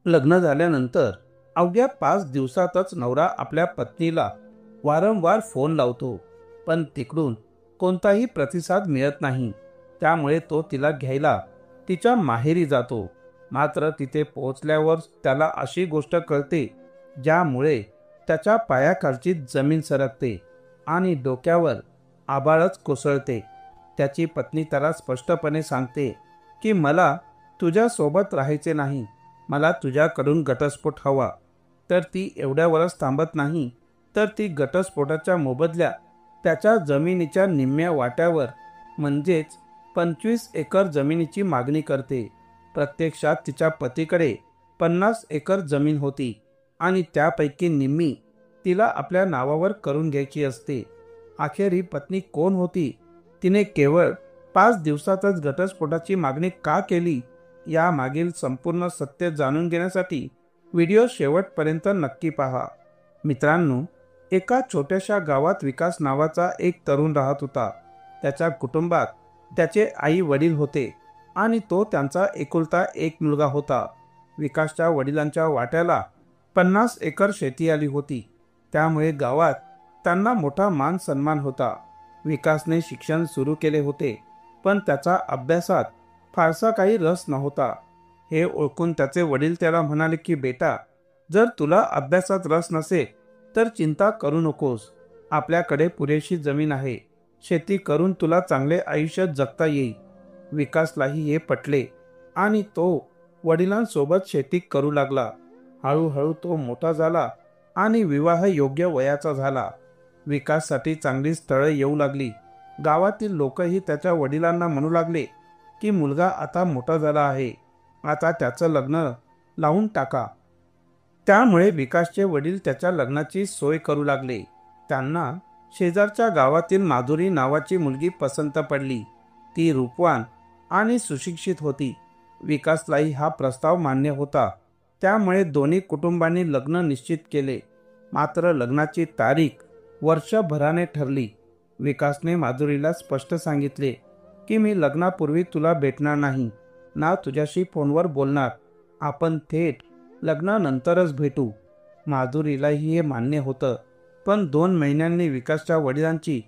लग्न झाल्यानंतर अवघ्या 5 दिवसातच नवरा आपल्या पत्नीला वारंवार फोन लावतो, पण तिकडून कोणताही प्रतिसाद मिळत नाही. त्यामुळे तो तिला घ्यायला तिच्या माहेरी जातो. मात्र तिथे पोहोचल्यावर त्याला अशी गोष्ट कळते ज्यामुळे त्याच्या पायाखालची जमीन सरकते आणि डोक्यावर आभाळच कोसळते. त्याची पत्नी त्याला स्पष्टपणे सांगते की मला तुझ्यासोबत राहायचे नाही, मला तुझ्याकडून घटस्फोट हवा. तर ती एवढ्यावरच थांबत नाही, तर ती घटस्फोटाच्या मोबदल्यात त्याच्या जमिनीच्या निम्म्या वाट्यावर म्हणजेच 25 एकर जमिनीची मागणी करते. प्रत्यक्षात तिच्या पतीकडे 50 एकर जमीन होती आणि त्यापैकी निम्मी तिला आपल्या नावावर करून घ्यायची असते. अखेर ही पत्नी कोण होती, तिने केवळ 5 दिवसातच घटस्फोटाची मागणी का केली, यामागील संपूर्ण सत्य जाणून घेण्यासाठी व्हिडिओ शेवटपर्यंत नक्की पहा. मित्रांनो, एका छोट्याशा गावात विकास नावाचा एक तरुण राहत होता. त्याच्या कुटुंबात त्याचे आई वडील होते आणि तो त्यांचा एकुलता एक मुलगा होता. विकासच्या वडिलांच्या वाट्याला 50 एकर शेती आली होती, त्यामुळे गावात त्यांना मोठा मान सन्मान होता. विकासने शिक्षण सुरू केले होते, पण त्याचा अभ्यासात फारसा काही रस नव्हता. हे ओळखून त्याचे वडील त्याला म्हणाले की बेटा, जर तुला अभ्यासात रस नसेल तर चिंता करू नकोस, आपल्याकडे पुरेशी जमीन आहे, शेती करून तुला चांगले आयुष्य जगता येईल. विकासलाही हे पटले आणि तो वडिलांसोबत शेती करू लागला. हळूहळू तो मोठा झाला आणि विवाह योग्य वयाचा झाला. विकाससाठी चांगली स्थळे येऊ लागली. गावातील लोकही त्याच्या वडिलांना म्हणू लागले की मुलगा आता मोठा झाला आहे, आता त्याचं लग्न लावून टाका. त्यामुळे विकासचे वडील त्याच्या लग्नाची सोय करू लागले. त्यांना शेजारच्या गावातील माधुरी नावाची मुलगी पसंत पडली. ती रूपवान आणि सुशिक्षित होती. विकासलाही हा प्रस्ताव मान्य होता, त्यामुळे दोन्ही कुटुंबांनी लग्न निश्चित केले. मात्र लग्नाची तारीख वर्षभराने ठरली. विकासने माधुरीला स्पष्ट सांगितले की मी लग्नापूर्वी तुला भेटणार नाही, ना तुझ्याशी फोनवर बोलणार, आपण थेट लग्नानंतरच भेटू. माधुरीलाही हे मान्य होतं, पण 2 महिन्यांनी विकासच्या वडिलांची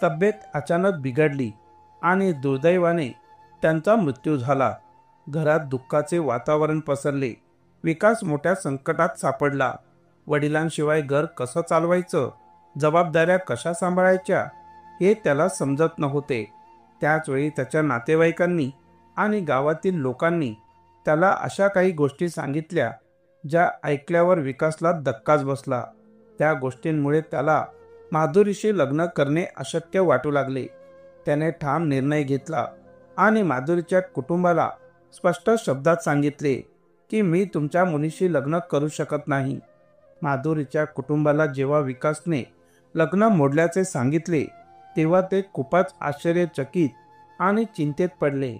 तब्येत अचानक बिघडली आणि दुर्दैवाने त्यांचा मृत्यू झाला. घरात दुःखाचे वातावरण पसरले. विकास मोठ्या संकटात सापडला. वडिलांशिवाय घर कसं चालवायचं, जबाबदाऱ्या कशा सांभाळायच्या हे त्याला समजत नव्हते. त्याचवेळी त्याच्या नातेवाईकांनी आणि गावातील लोकांनी त्याला अशा काही गोष्टी सांगितल्या ज्या ऐकल्यावर विकासला धक्काच बसला. त्या गोष्टींमुळे त्याला माधुरीशी लग्न करणे अशक्य वाटू लागले. त्याने ठाम निर्णय घेतला आणि माधुरीच्या कुटुंबाला स्पष्ट शब्दात सांगितले की मी तुमच्या मुलीशी लग्न करू शकत नाही. माधुरीच्या कुटुंबाला जेव्हा विकासने लग्न मोडल्याचे सांगितले तेव्हा ते खूपच आश्चर्यचकित आणि चिंतेत पडले.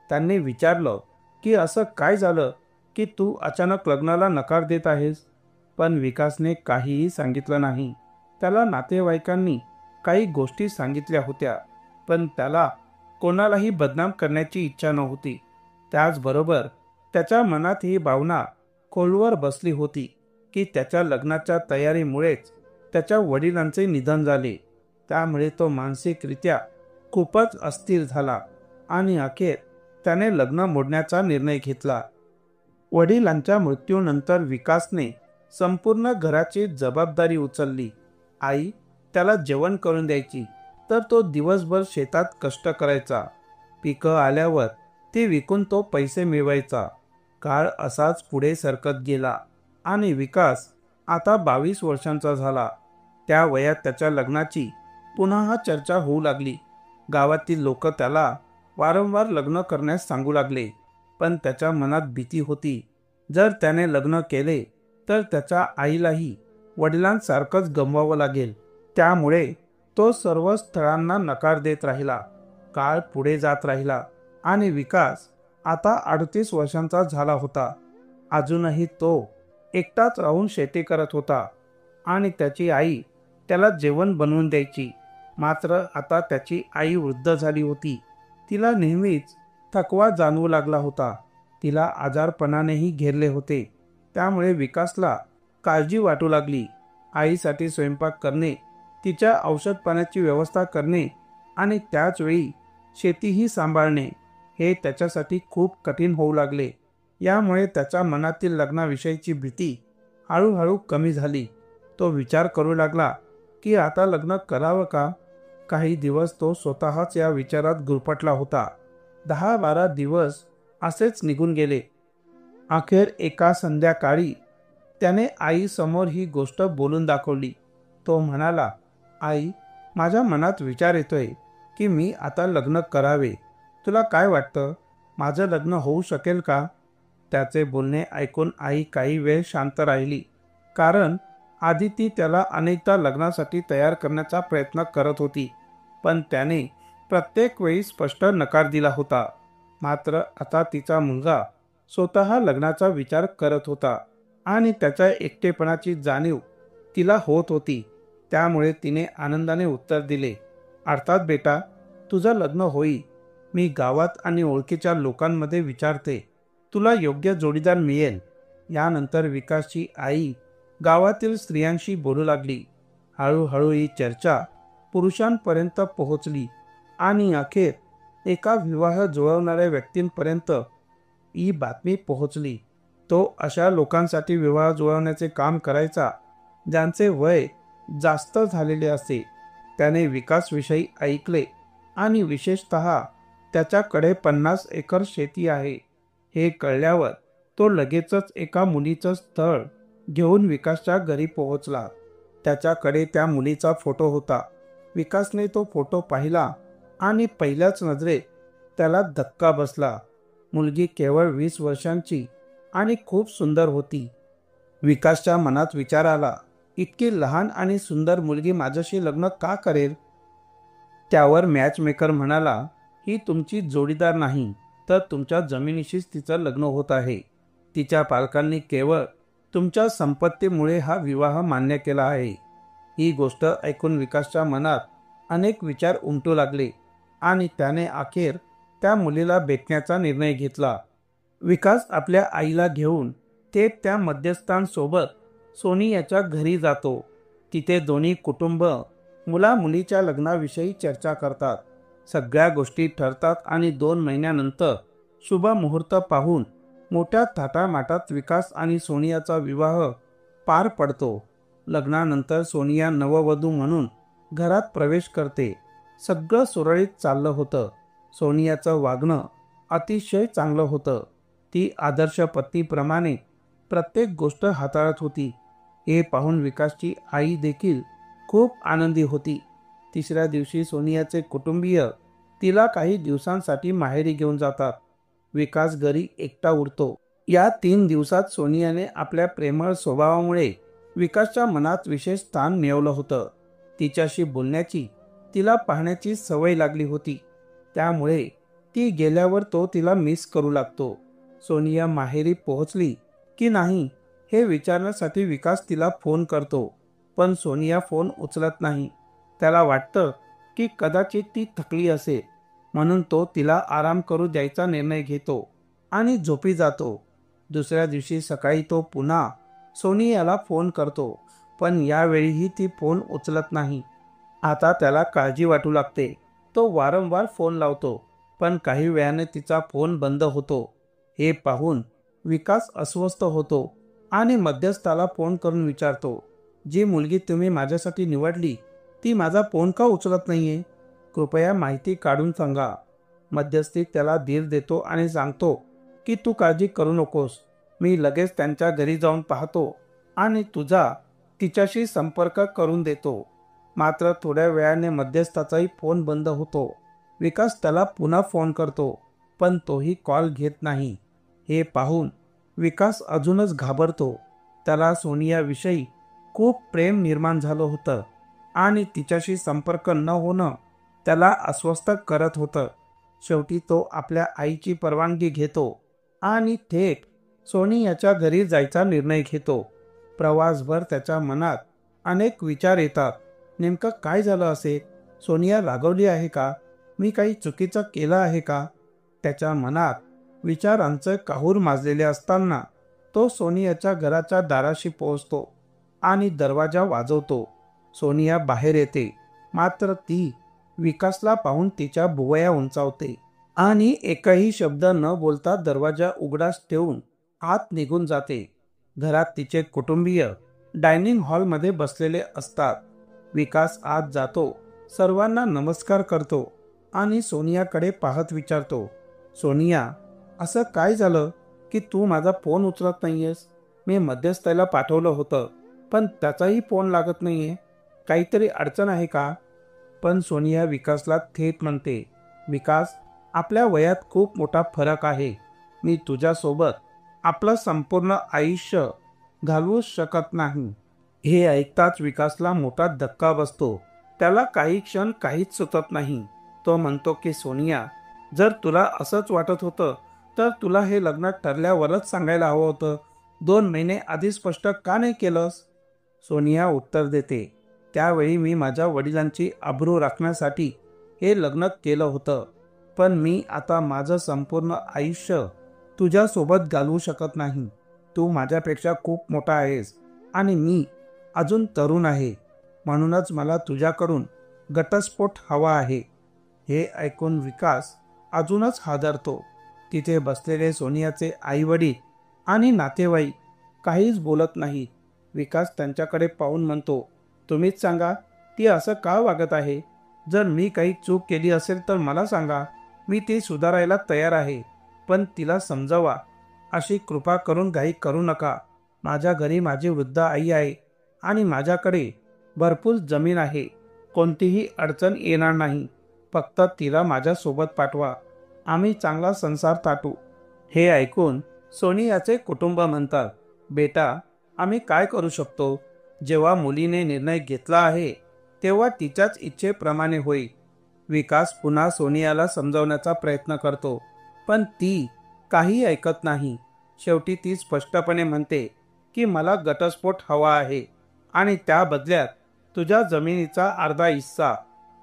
त्यांनी विचारलं की असं काय झालं की तू अचानक लग्नाला नकार देत आहेस. पण विकासने काहीही सांगितलं नाही. त्याला नातेवाईकांनी काही गोष्टी सांगितल्या होत्या, पण त्याला कोणालाही बदनाम करण्याची इच्छा नव्हती. त्याचबरोबर त्याच्या मनात ही भावना खोलवर बसली होती की त्याच्या लग्नाच्या तयारीमुळेच त्याच्या वडिलांचे निधन झाले. त्यामुळे तो मानसिकरित्या खूपच अस्थिर झाला आणि अखेर त्याने लग्न मोडण्याचा निर्णय घेतला. वडिलांच्या मृत्यूनंतर विकासने संपूर्ण घराची जबाबदारी उचलली. आई त्याला जेवण करून द्यायची, तर तो दिवसभर शेतात कष्ट करायचा. पिकं आल्यावर ती विकून तो पैसे मिळवायचा. काळ असाच पुढे सरकत गेला आणि विकास आता 22 वर्षांचा झाला. त्या वयात त्याच्या लग्नाची पुन्हा चर्चा होऊ लागली. गावातील लोक त्याला वारंवार लग्न करण्यास सांगू लागले, पण त्याच्या मनात भीती होती. जर त्याने लग्न केले तर त्याच्या आईलाही वडिलांसारखंच गमवावं लागेल. त्यामुळे तो सर्व स्थळांना नकार देत राहिला. काळ पुढे जात राहिला आणि विकास आता 38 वर्षांचा झाला होता. अजूनही तो एकटाच राहून शेती करत होता आणि त्याची आई त्याला जेवण बनवून द्यायची. मात्र आता त्याची आई वृद्ध झाली होती. तिला नेहमीच थकवा जाणवू लागला होता. तिला आजारपणानेही घेरले होते त्यामुळे विकासला काळजी वाटू लागली. आईसाठी स्वयंपाक करणे, तिच्या औषध पाण्याची व्यवस्था करणे आणि त्याच वेळी शेतीही सांभाळणे हे त्याच्यासाठी खूप कठीण होऊ लागले. यामुळे त्याच्या मनातील लग्नाविषयीची भीती हळूहळू कमी झाली. तो विचार करू लागला की आता लग्न करावं का. काही दिवस तो स्वतःच या विचारात गुरफटला होता. 10-12 दिवस असेच निघून गेले. अखेर एका संध्याकाळी त्याने आईसमोर ही गोष्ट बोलून दाखवली. तो म्हणाला, आई, माझ्या मनात विचार येतोय की मी आता लग्न करावे. तुला काय वाटतं, माझं लग्न होऊ शकेल का? त्याचे बोलणे ऐकून आई काही वेळ शांत राहिली. कारण आधी ती त्याला अनेकदा लग्नासाठी तयार करण्याचा प्रयत्न करत होती, पण त्याने प्रत्येक वेळी स्पष्ट नकार दिला होता. मात्र आता तिचा मुलगा स्वतः लग्नाचा विचार करत होता आणि त्याच्या एकटेपणाची जाणीव तिला होत होती. त्यामुळे तिने आनंदाने उत्तर दिले, अर्थात बेटा, तुझं लग्न होईल. मी गावात आणि ओळखीच्या लोकांमध्ये विचारते, तुला योग्य जोडीदार मिळेल. यानंतर विकासची आई गावातील स्त्रियांशी बोलू लागली. हळूहळू ही चर्चा पुरुषांपर्यंत पोहोचली आणि अखेर एका विवाह जुळवणाऱ्या व्यक्तींपर्यंत ही बातमी पोहोचली. तो अशा लोकांसाठी विवाह जुळवण्याचे काम करायचा ज्यांचे वय जास्त झालेले असे. त्याने विकासविषयी ऐकले आणि विशेषतः त्याच्याकडे 50 एकर शेती आहे हे कळल्यावर तो लगेचच एका मुलीचं स्थळ घेऊन विकासच्या घरी पोहोचला. त्याच्याकडे त्या मुलीचा फोटो होता. विकासने तो फोटो पाहिला आणि पहिल्याच नजरेत त्याला धक्का बसला. मुलगी केवळ 20 वर्षांची आणि खूप सुंदर होती. विकासच्या मनात विचार आला, इतकी लहान आणि सुंदर मुलगी माझ्याशी लग्न का करेल? त्यावर मॅचमेकर म्हणाला, ही तुमची जोडीदार नाही, तर तुमच्या जमिनीशीच तिचं लग्न होत आहे. तिच्या पालकांनी केवळ तुमच्या संपत्तीमुळे हा विवाह मान्य केला आहे. ही गोष्ट ऐकून विकासच्या मनात अनेक विचार उमटू लागले आणि त्याने अखेर त्या मुलीला भेटण्याचा निर्णय घेतला. विकास आपल्या आईला घेऊन थेट त्या मध्यस्थांसोबत सोनियाच्या घरी जातो. तिथे दोन्ही कुटुंब मुला-मुलीच्या लग्नाविषयी चर्चा करतात. सगळ्या गोष्टी ठरतात आणि 2 महिन्यानंतर शुभ मुहूर्त पाहून मोठ्या थाटामाटात विकास आणि सोनियाचा विवाह पार पडतो. लग्नानंतर सोनिया नववधू म्हणून घरात प्रवेश करते. सगळं सुरळीत चाललं होतं. सोनियाचं वागणं अतिशय चांगलं होतं. ती आदर्श पत्नीप्रमाणे प्रत्येक गोष्ट हाताळत होती. हे पाहून विकासची आई देखील खूप आनंदी होती. तिसऱ्या दिवशी सोनियाचे कुटुंबीय तिला काही दिवसांसाठी माहेरी घेऊन जातात. विकास घरी एकटा उरतो. या 3 दिवसात सोनियाने आपल्या प्रेमळ स्वभावामुळे विकासच्या मनात विशेष स्थान मिळवलं होतं. तिच्याशी बोलण्याची, तिला पाहण्याची सवय लागली होती. त्यामुळे ती गेल्यावर तो तिला मिस करू लागतो. सोनिया माहेरी पोहोचली की नाही हे विचारण्यासाठी विकास तिला फोन करतो, पण सोनिया फोन उचलत नाही. त्याला वाटतं की कदाचित ती थकली असेल, म्हणून तो तिला आराम करू द्यायचा निर्णय घेतो आणि झोपी जातो. दुसऱ्या दिवशी सकाळी तो पुन्हा सोनियाला फोन करतो, पण यावेळीही ती फोन उचलत नाही. आता त्याला काळजी वाटू लागते. तो वारंवार फोन लावतो, पण काही वेळाने तिचा फोन बंद होतो. हे पाहून विकास अस्वस्थ होतो आणि मध्यस्थाला फोन करून विचारतो, जी मुलगी तुम्ही माझ्यासाठी निवडली ती माझा फोन का उचलत नाहीये? कृपया माहिती काढून सांगा. मध्यस्थी त्याला धीर देतो आणि सांगतो की तू काळजी करू नकोस, मी लगेच त्यांच्या घरी जाऊन पाहतो आणि तुझा तिच्याशी संपर्क करून देतो. मात्र थोड्या वेळाने मध्यस्थाचाही फोन बंद होतो. विकास त्याला पुन्हा फोन करतो, पण तोही कॉल घेत नाही. हे पाहून विकास अजूनच घाबरतो. त्याला सोनियाविषयी खूप प्रेम निर्माण झालं होतं आणि तिच्याशी संपर्क न होणं त्याला अस्वस्थ करत होतं. शेवटी तो आपल्या आईची परवानगी घेतो आणि थेट सोनियाच्या घरी जायचा निर्णय घेतो. प्रवासभर त्याच्या मनात अनेक विचार येतात. नेमकं काय झालं असेल? सोनिया रागवली आहे का? मी काही चुकीचं केलं आहे का? त्याच्या मनात विचारांचं काहूर माजलेले असताना तो सोनियाच्या घराच्या दाराशी पोहोचतो आणि दरवाजा वाजवतो. सोनिया बाहेर येते, मात्र ती विकासला पाहून तिच्या भुवया उंचावते आणि एकही शब्द न बोलता दरवाजा उघडाच ठेवून आत निघून जाते. घरात तिचे कुटुंबीय डायनिंग हॉलमध्ये बसलेले असतात. विकास आत जातो, सर्वांना नमस्कार करतो आणि सोनियाकडे पाहत विचारतो, सोनिया, असं काय झालं की तू माझा फोन उचलत नाहीयेस? मी मध्यस्थाला पाठवलं होतं, पण त्याचाही फोन लागत नाहीये. काहीतरी अडचण आहे का? पण सोनिया विकासला थेट म्हणते, विकास, आपल्या वयात खूप मोठा फरक आहे. मी तुझ्यासोबत आपलं संपूर्ण आयुष्य घालवू शकत नाही. हे ऐकताच विकासला मोठा धक्का बसतो. त्याला काही क्षण काहीच सुचत नाही. तो म्हणतो की सोनिया, जर तुला असंच वाटत होतं तर तुला हे लग्न ठरल्यावरच सांगायला हवं होतं. 2 महिने आधी स्पष्ट का नाही केलंस? सोनिया उत्तर देते, त्यावेळी मी माझ्या वडिलांची अब्रू राखण्यासाठी हे लग्न केलं होतं. पण मी आता माझं संपूर्ण आयुष्य तुझ्यासोबत घालवू शकत नाही. तू माझ्यापेक्षा खूप मोठा आहेस आणि मी अजून तरुण आहे. म्हणूनच मला तुझ्याकडून घटस्फोट हवा आहे. हे ऐकून विकास अजूनच हादरतो. तिथे बसलेले सोनियाचे आईवडील आणि नातेवाईक काहीच बोलत नाहीत. विकास त्यांच्याकडे पाहून म्हणतो, तुम्हीच सांगा, ती असं का वागत आहे? जर मी काही चूक केली असेल तर मला सांगा. मी ती सुधारायला तयार आहे, पण तिला समजावा. अशी कृपा करून घाई करू नका. माझ्या घरी माझी वृद्ध आई आहे आणि माझ्याकडे भरपूर जमीन आहे. कोणतीही अडचण येणार नाही. फक्त तिला माझ्यासोबत पाठवा. आम्ही चांगला संसार थाटू. हे ऐकून सोनियाचे कुटुंब म्हणतात, बेटा, आम्ही काय करू शकतो? जेव्हा मुलीने निर्णय घेतला आहे तेव्हा तिच्याच इच्छेप्रमाणे होईल. विकास पुन्हा सोनियाला समजावण्याचा प्रयत्न करतो, पण ती काही ऐकत नाही. शेवटी ती स्पष्टपणे म्हणते की मला घटस्फोट हवा आहे आणि त्या बदल्यात तुझ्या जमिनीचा अर्धा हिस्सा,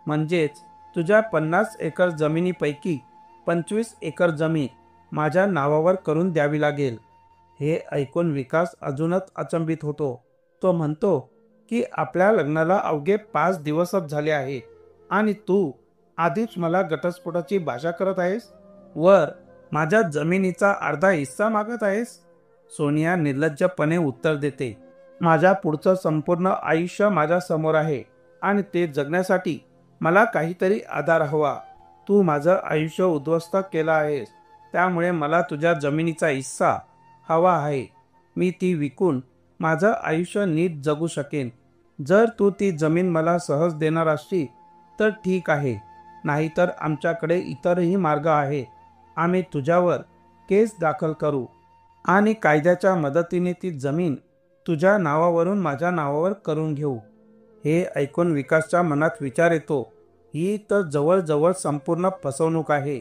म्हणजेच तुझ्या 50 एकर जमिनीपैकी 25 एकर जमीन माझ्या नावावर करून द्यावी लागेल. हे ऐकून विकास अजूनच अचंबित होतो. तो म्हणतो की आपल्या लग्नाला अवघे 5 दिवसच झाले आहेत आणि तू आधीच मला घटस्फोटाची भाषा करत आहेस, वर माझ्या जमिनीचा अर्धा हिस्सा मागत आहेस. सोनिया निर्लज्जपणे उत्तर देते, माझ्या पुढचं संपूर्ण आयुष्य माझ्या समोर आहे आणि ते जगण्यासाठी मला काहीतरी आधार हवा. तू माझं आयुष्य उद्ध्वस्त केलं आहेस, त्यामुळे मला तुझ्या जमिनीचा हिस्सा हवा आहे. मी ती विकून माझं आयुष्य नीट जगू शकेन. जर तू ती जमीन मला सहज देणार असशील तर ठीक आहे, नाहीतर आमच्याकडे इतरही मार्ग आहे. आम्ही तुझ्यावर केस दाखल करू आणि कायद्याच्या मदतीने ती जमीन तुझ्या नावावरून माझ्या नावावर करून घेऊ. हे ऐकून विकासच्या मनात विचार येतो, ही तर जवळजवळ संपूर्ण फसवणूक आहे.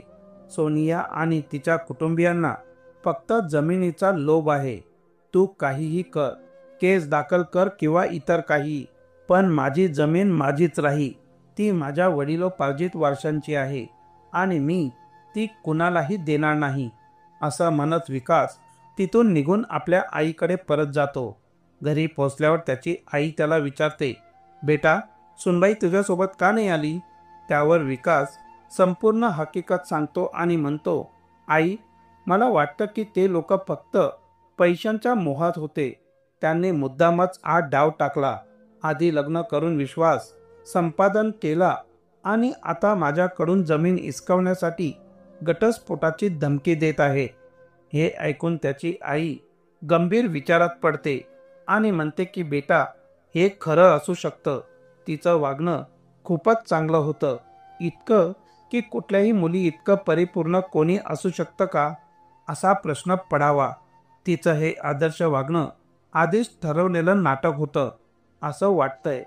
सोनिया आणि तिच्या कुटुंबियांना फक्त जमिनीचा लोभ आहे. तू काहीही कर, केस दाखल कर किंवा इतर काही, पण माझी जमीन माझीच राही. ती माझ्या वडिलोपार्जित वारशांची आहे आणि मी ती कुणालाही देणार नाही. असं म्हणत विकास तिथून निघून आपल्या आईकडे परत जातो. घरी पोचल्यावर त्याची आई त्याला विचारते, बेटा, सुनबाई तुझ्यासोबत का नाही आली? त्यावर विकास संपूर्ण हकीकत सांगतो आणि म्हणतो, आई, मला वाटतं की ते लोक फक्त पैशांच्या मोहात होते. त्यांनी मुद्दामच हा डाव टाकला. आधी लग्न करून विश्वास संपादन केला आणि आता माझ्याकडून जमीन हिसकावण्यासाठी घटस्फोटाची धमकी देत आहे. हे ऐकून त्याची आई गंभीर विचारात पडते आणि म्हणते की बेटा, हे खरं असू शकतं. तिचं वागणं खूपच चांगलं होतं, इतकं की कुठल्याही मुली इतकं परिपूर्ण कोणी असू शकतं का, असा प्रश्न पडावा. तिचं हे आदर्श वागणं आधीच ठरवलेलं नाटक होतं. असं वाटतंय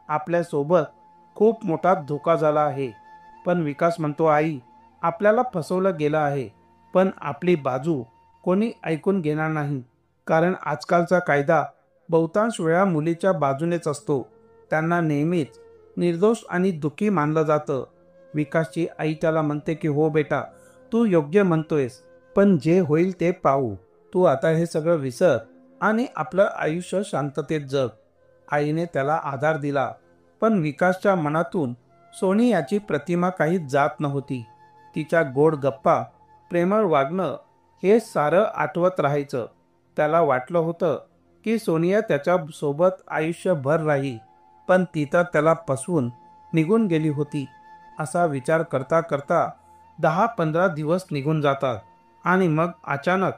आपल्यासोबत खूप मोठा धोका झाला आहे. पण विकास म्हणतो, आई, आपल्याला फसवलं गेलं आहे, पण आपली बाजू कोणी ऐकून घेणार नाही. कारण आजकालचा कायदा बहुतांश वेळा मुलीच्या बाजूनेच असतो. त्यांना नेहमीच निर्दोष आणि दुःखी मानलं जातं. विकासची आई त्याला म्हणते की हो बेटा, तू योग्य म्हणतोयस, पण जे होईल ते पाहू. तू आता हे सगळं विसर आणि आपलं आयुष्य शांततेत जग. आईने त्याला आधार दिला. पण विकासच्या मनातून सोनी याची प्रतिमा काही जात नव्हती. तिच्या गोड गप्पा, प्रेमळ वागणं हे सारं आठवत राहायचं. त्याला वाटलं होतं की सोनिया त्याच्या सोबत आयुष्यभर राहील, पण ती तर त्याला फसवून निघून गेली होती. असा विचार करता करता 10-15 दिवस निघून जातात आणि मग अचानक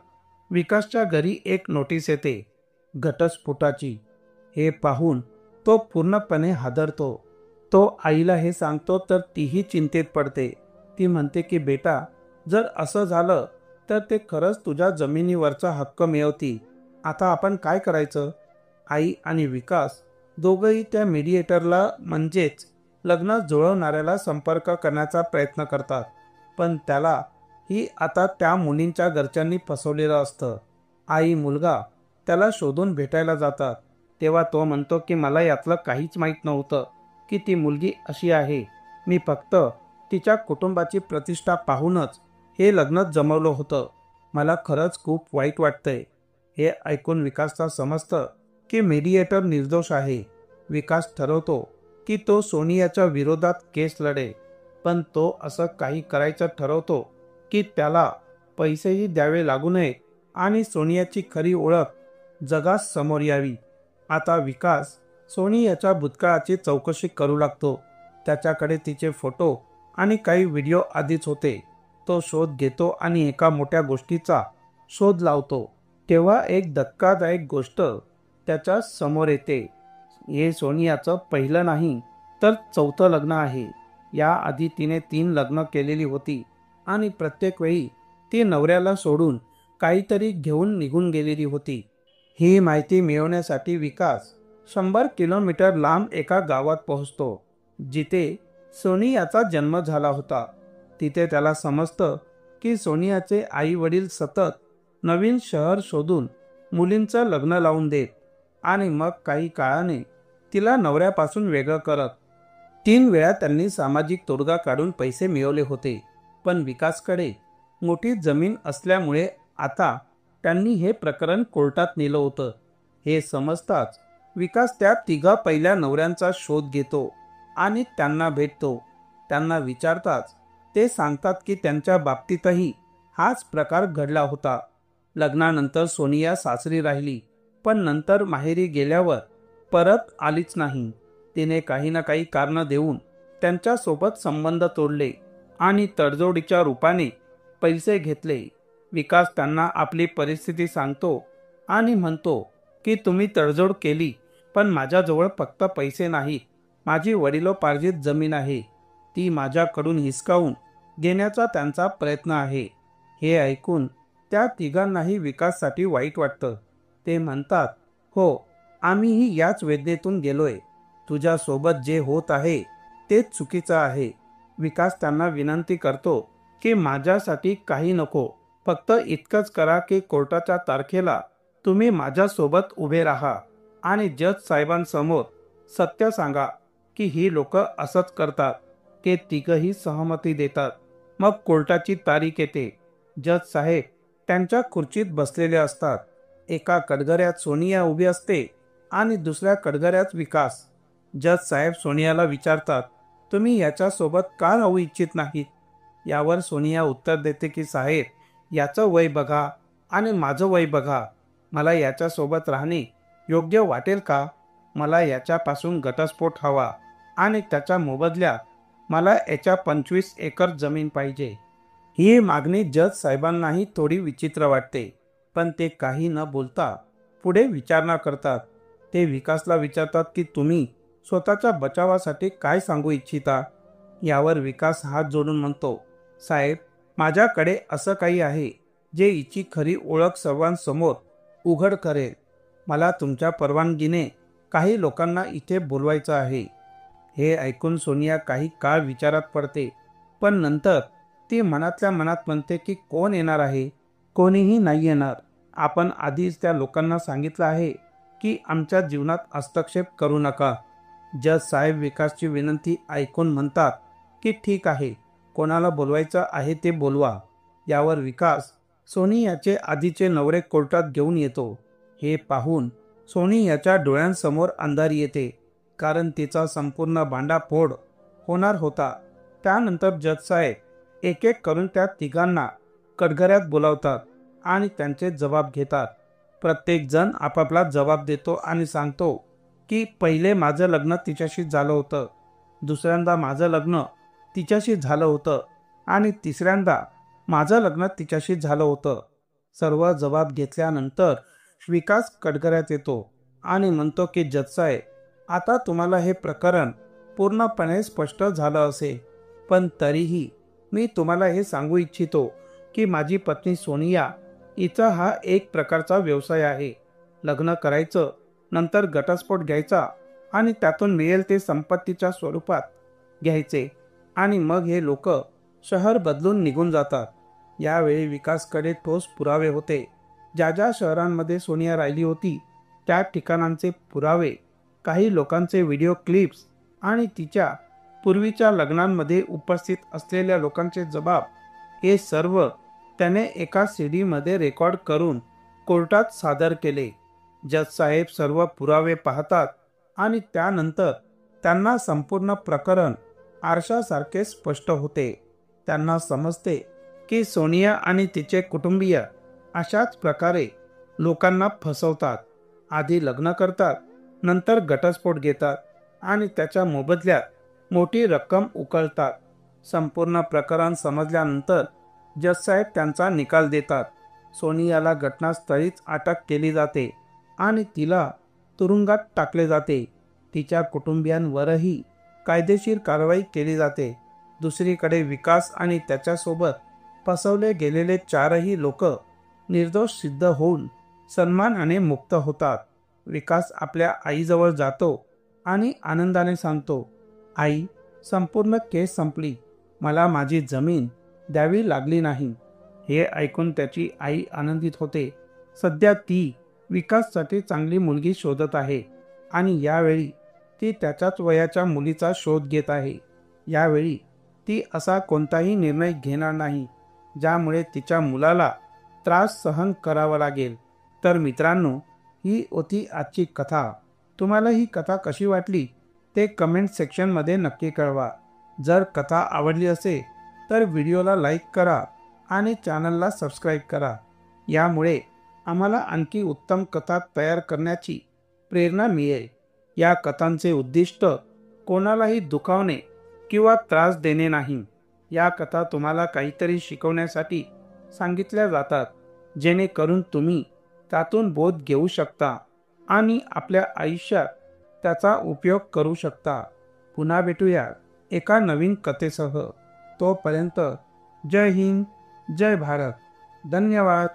विकासच्या घरी एक नोटीस येते, घटस्फोटाची. हे पाहून तो पूर्णपणे हादरतो. तो आईला हे सांगतो तर तीही चिंतेत पडते. ती म्हणते की बेटा, जर असं झालं तर ते खरंच तुझ्या जमिनीवरचा हक्क मिळवतील. आता आपण काय करायचं? आई आणि विकास दोघंही त्या मीडिएटरला म्हणजेच लग्न जुळवणाऱ्याला संपर्क करण्याचा प्रयत्न करतात. पण त्याला ही आता त्या मुलींच्या घरच्यांनी फसवलेलं असतं. आई मुलगा त्याला शोधून भेटायला जातात. तेव्हा तो म्हणतो की मला यातलं काहीच माहीत नव्हतं की ती मुलगी अशी आहे. मी फक्त तिच्या कुटुंबाची प्रतिष्ठा पाहूनच हे लग्न जमवलं होतं. मला खरंच खूप वाईट वाटतंय. हे ऐकून विकासला समजतं की मीडिएटर निर्दोष आहे. विकास ठरवतो की तो सोनियाच्या विरोधात केस लढेल. पण तो असं काही करायचं ठरवतो की त्याला पैसेही द्यावे लागू नयेत आणि सोनियाची खरी ओळख जगास समोर यावी. आता विकास सोनियाच्या भूतकाळाची चौकशी करू लागतो. त्याच्याकडे तिचे फोटो आणि काही व्हिडिओ आधीच होते. तो शोध घेतो आणि एका मोठ्या गोष्टीचा शोध लावतो. तेव्हा एक धक्कादायक गोष्ट त्याच्या समोर येते. हे सोनियाचं पहिलं नाही तर 4थं लग्न आहे. याआधी तिने 3 लग्न केलेली होती आणि प्रत्येक वेळी ती नवऱ्याला सोडून काहीतरी घेऊन निघून गेलेली होती. ही माहिती मिळवण्यासाठी विकास 100 किलोमीटर लांब एका गावात पोहोचतो, जिथे सोनियाचा जन्म झाला होता. तिथे त्याला समजतं की सोनियाचे आई वडील सतत नवीन शहर शोधून मुलींचं लग्न लावून देत आणि मग काही काळाने तिला नवऱ्यापासून वेगळं करत. 3 वेळा त्यांनी सामाजिक तोडगा काढून पैसे मिळवले होते. पण विकासकडे मोठी जमीन असल्यामुळे आता त्यांनी हे प्रकरण कोर्टात नेलं होतं. हे समजताच विकास त्या 3 पहिल्या नवऱ्यांचा शोध घेतो आणि त्यांना भेटतो. त्यांना विचारताच ते सांगतात की त्यांच्या बाबतीतही हाच प्रकार घडला होता. लग्नानंतर सोनिया सासरी राहिली, पण नंतर माहेरी गेल्यावर परत आलीच नाही. तिने काही ना काही कारणं देऊन त्यांच्यासोबत संबंध तोडले आणि तडजोडीच्या रूपाने पैसे घेतले. विकास त्यांना आपली परिस्थिती सांगतो आणि म्हणतो की तुम्ही तडजोड केली, पण माझ्याजवळ फक्त पैसे नाहीत. माझी वडिलोपार्जित जमीन आहे. ती माझ्याकडून हिसकावून घेण्याचा त्यांचा प्रयत्न आहे. हे ऐकून त्या 3घांनाही विकाससाठी वाईट वाटतं. ते म्हणतात, हो, आम्हीही याच वेदनेतून गेलोय. तुझ्यासोबत जे होत आहे तेच चुकीचं आहे. विकास त्यांना विनंती करतो की माझ्यासाठी काही नको, फक्त इतकंच करा की कोर्टाच्या तारखेला तुम्ही माझ्यासोबत उभे राहा आणि जज साहेबांसमोर सत्य सांगा की ही लोक असंच करतात. ते 3घही सहमती देतात. मग कोर्टाची तारीख येते. जज साहेब त्यांच्या खुर्चीत बसलेले असतात. एका कटघऱ्यात सोनिया उभी असते आणि दुसऱ्या कटघऱ्यात विकास. जज साहेब सोनियाला विचारतात, तुम्ही याच्यासोबत का राहू इच्छित नाहीत? यावर सोनिया उत्तर देते की साहेब, याचं वय बघा आणि माझं वय बघा. मला याच्यासोबत राहणे योग्य वाटेल का? मला याच्यापासून घटस्फोट हवा आणि त्याच्या मोबदल्यात मला याच्या 25 एकर जमीन पाहिजे. ही मागणी जज साहेबांनाही थोडी विचित्र वाटते, पण ते काही न बोलता पुढे विचारणा करतात. ते विकासला विचारतात की तुम्ही स्वतःच्या बचावासाठी काय सांगू इच्छिता? यावर विकास हात जोडून म्हणतो, साहेब, माझ्याकडे असं काही आहे जे हिची खरी ओळख सर्वांसमोर उघड करेल. मला तुमच्या परवानगीने काही लोकांना इथे बोलवायचं आहे. हे ऐकून सोनिया काही काळ विचारात पडते, पण नंतर ती मनातल्या मनात म्हणते की कोण येणार आहे? कोणीही नाही येणार. आपण आधीच त्या लोकांना सांगितलं आहे की आमच्या जीवनात हस्तक्षेप करू नका. जज साहेब विकासची विनंती ऐकून म्हणतात की ठीक आहे, कोणाला बोलवायचं आहे ते बोलवा. यावर विकास सोनी याचे आधीचे नवरे कोर्टात घेऊन येतो. हे पाहून सोनी याच्या डोळ्यांसमोर अंधारी येते, कारण तिचा संपूर्ण भांडाफोड होणार होता. त्यानंतर जज साहेब एक एक करून त्या तिघांना कटघऱ्यात बोलावतात आणि त्यांचे जबाब घेतात. प्रत्येक जण आपापला जबाब देतो आणि सांगतो की पहिले माझं लग्न तिच्याशी झालं होतं, दुसऱ्यांदा माझं लग्न तिच्याशी झालं होतं आणि तिसऱ्यांदा माझं लग्न तिच्याशी झालं होतं. सर्व जबाब घेतल्यानंतर विकास कटघऱ्यात येतो आणि म्हणतो की जज साहेब, आता तुम्हाला हे प्रकरण पूर्णपणे स्पष्ट झालं असेल, पण तरीही मी तुम्हाला हे सांगू इच्छितो की माझी पत्नी सोनिया हिचा हा एक प्रकारचा व्यवसाय आहे. लग्न करायचं, नंतर घटस्फोट घ्यायचा आणि त्यातून मिळेल ते संपत्तीच्या स्वरूपात घ्यायचे आणि मग हे लोक शहर बदलून निघून जातात. यावेळी विकासकडे ठोस पुरावे होते. ज्या ज्या शहरांमध्ये सोनिया राहिली होती त्या ठिकाणांचे पुरावे, काही लोकांचे व्हिडिओ क्लिप्स आणि तिच्या पूर्वीच्या लग्नांमध्ये उपस्थित असलेल्या लोकांचे जबाब, हे सर्व त्याने एका CD मध्ये रेकॉर्ड करून कोर्टात सादर केले. जज साहेब सर्व पुरावे पाहतात आणि त्यानंतर त्यांना संपूर्ण प्रकरण आरशासारखे स्पष्ट होते. त्यांना समजते की सोनिया आणि तिचे कुटुंबीय अशाच प्रकारे लोकांना फसवतात. आधी लग्न करतात, नंतर घटस्फोट घेतात आणि त्याच्या मोबदल्यात मोठी रक्कम उकळतात. संपूर्ण प्रकरण समजल्यानंतर जज साहेब त्यांचा निकाल देतात. सोनियाला घटनास्थळीच अटक केली जाते आणि तिला तुरुंगात टाकले जाते. तिच्या कुटुंबियांवरही कायदेशीर कारवाई केली जाते. दुसरीकडे विकास आणि त्याच्यासोबत फसवले गेलेले चारही लोक निर्दोष सिद्ध होऊन सन्मानाने मुक्त होतात. विकास आपल्या आईजवळ जातो आणि आनंदाने सांगतो, आई, संपूर्ण केस संपली, मला माझी जमीन द्यावी लागली नाही. हे ऐकून त्याची आई आनंदित होते. सध्या ती विकाससाठी चांगली मुलगी शोधत आहे आणि यावेळी ती त्याच्याच वयाच्या मुलीचा शोध घेत आहे. यावेळी ती असा कोणताही निर्णय घेणार नाही ज्यामुळे तिच्या मुलाला त्रास सहन करावा लागेल. तर मित्रांनो, ही होती आजची कथा. तुम्हाला ही कथा कशी वाटली ते कमेंट सेक्शनमध्ये नक्की कळवा. जर कथा आवडली असेल तर व्हिडिओला लाईक करा आणि चॅनलला सबस्क्राईब करा. यामुळे आम्हाला आणखी उत्तम कथा तयार करण्याची प्रेरणा मिळेल. या कथांचे उद्दिष्ट कोणालाही दुखावणे किंवा त्रास देणे नाही. या कथा तुम्हाला काहीतरी शिकवण्यासाठी सांगितल्या जातात, जेणेकरून तुम्ही त्यातून बोध घेऊ शकता आणि आपल्या आयुष्यात त्याचा उपयोग करू शकता. पुन्हा भेटूया एका नवीन कथेसह. तोपर्यंत जय हिंद, जय भारत. धन्यवाद.